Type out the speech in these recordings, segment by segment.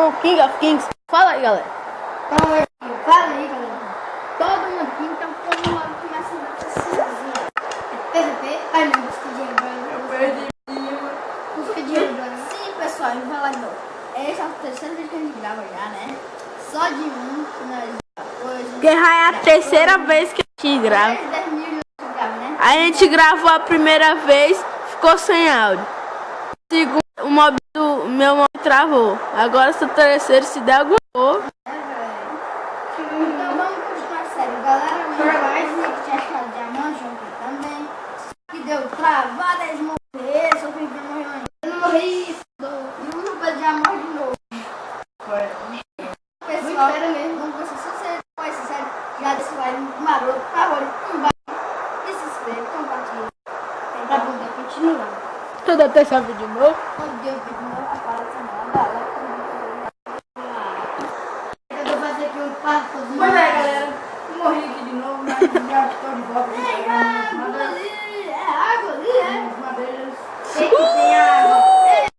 com o King of Kings. Fala aí, galera. Fala aí, galera. Todo mundo aqui, então como logo começa a dar essa PVP. Ai, não, busca dinheiro branco. Eu perdi dinheiro. Busca dinheiro branco. Sim, pessoal, eu vou falar de novo. Esse é o terceiro vídeo que a gente grava já, né? Só de um que nós hoje. Guerra é a terceira vez que a gente grava. 10 mil né? A gente gravou a primeira vez, ficou sem áudio. Segundo, o meu mob travou. Agora esse terceiro, se der alguma coisa. Então vamos continuar sério, galera. O Jorge que tinha achado diamante ontem também. Que deu travada, eles morreram. Só que ele morreu ainda. Eu não morri. E o Lucas já morre de novo. Pessoal, não precisa ser sério. Já desse like maroto, favorito, e se inscreve, compartilha. Pra poder continuar. Toda terça vídeo novo. Todo dia eu vídeo novo, aparece nada. Eu vou fazer aqui um parcozinho. Pois é, galera. Morri aqui de novo, mas já estou de volta. É água ali, é? As madeiras. Tem água.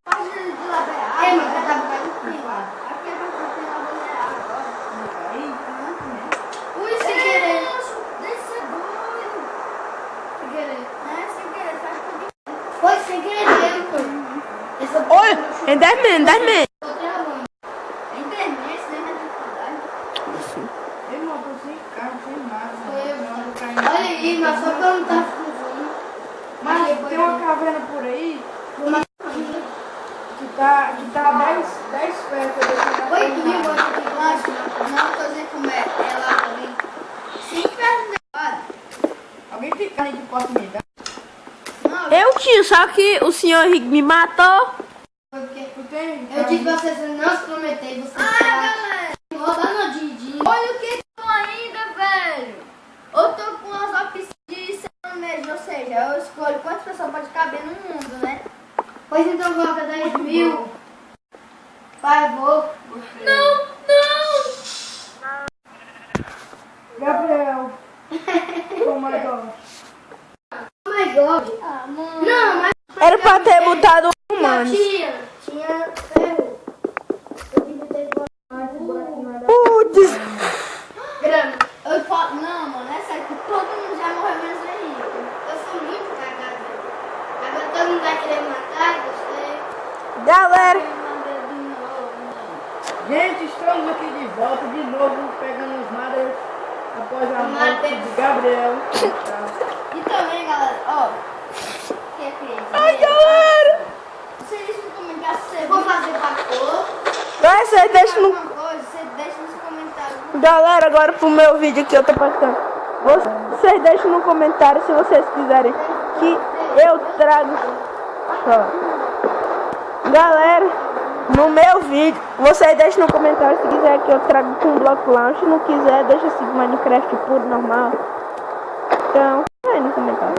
Pode de lá ver água. Mas tá bugado frio. Aqui é pra ter lá ver água. Ui, sem querer. Deixa ser doido. Sem querer. Sem querer, faz tudo. Foi sem querer, Oi, em 10 minutos. A internet, né? Eu não tô sem carro, sem nada. Olha aí, mas só que eu não tava funcionando. Mas tem uma caverna por aí que tá 10 pés. Oi, que eu gosto de baixo. Não, tô dizendo como é. É lá também. 5 pés agora. Alguém tem carne que possa me dar? Não, Eu tinha, só que o senhor Henrique me matou. foi porque Tu tem? eu disse pra vocês não se prometer. Vocês galera. Roubando Didi. Olha o que tô ainda, velho. Eu tô com as opções de ser mesmo, ou seja, eu escolho quantas pessoas pode caber no mundo, né? Pois então coloca 10 mil. Vai, vou. Não! Gabriel. Oh my god. Oh my god. Ah, mano. Não, mas Era pra ter botado humanos. tinha ferro. Eu devia ter Putz. grana. Eu falo, não, mano, é sério que todo mundo já morreu menos o Henrique. Eu sou muito cagado. Agora todo mundo vai querer matar você. Galera, Gente, estamos aqui de volta de novo, pegando os madeiras após a morte Madeiras. de Gabriel. E também, galera, ó. Que é crazy. ai, galera. Você deixa no comentário se você for fazer parkour. Vai, você deixa no... Alguma coisa, você deixa nos comentários. Galera, agora pro meu vídeo que eu tô postando. Vocês deixam no comentário se vocês quiserem que eu trago. Ó. Galera, no meu vídeo, vocês deixam no comentário se quiser que eu trago com um bloco launch. Se não quiser, deixa assim Minecraft puro, normal. Então, aí no comentário.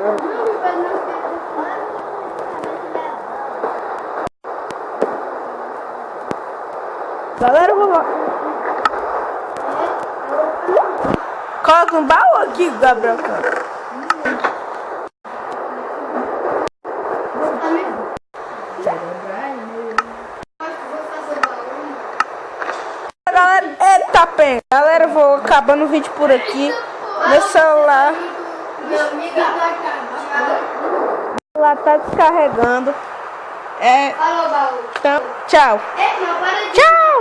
Galera, eu vou lá. Coloca um baú aqui, Gabriel. Galera, eita pena. Galera, eu vou acabando o vídeo por aqui. Meu celular tá descarregando. Alô, baú. Então, tchau. Não, para de... Tchau.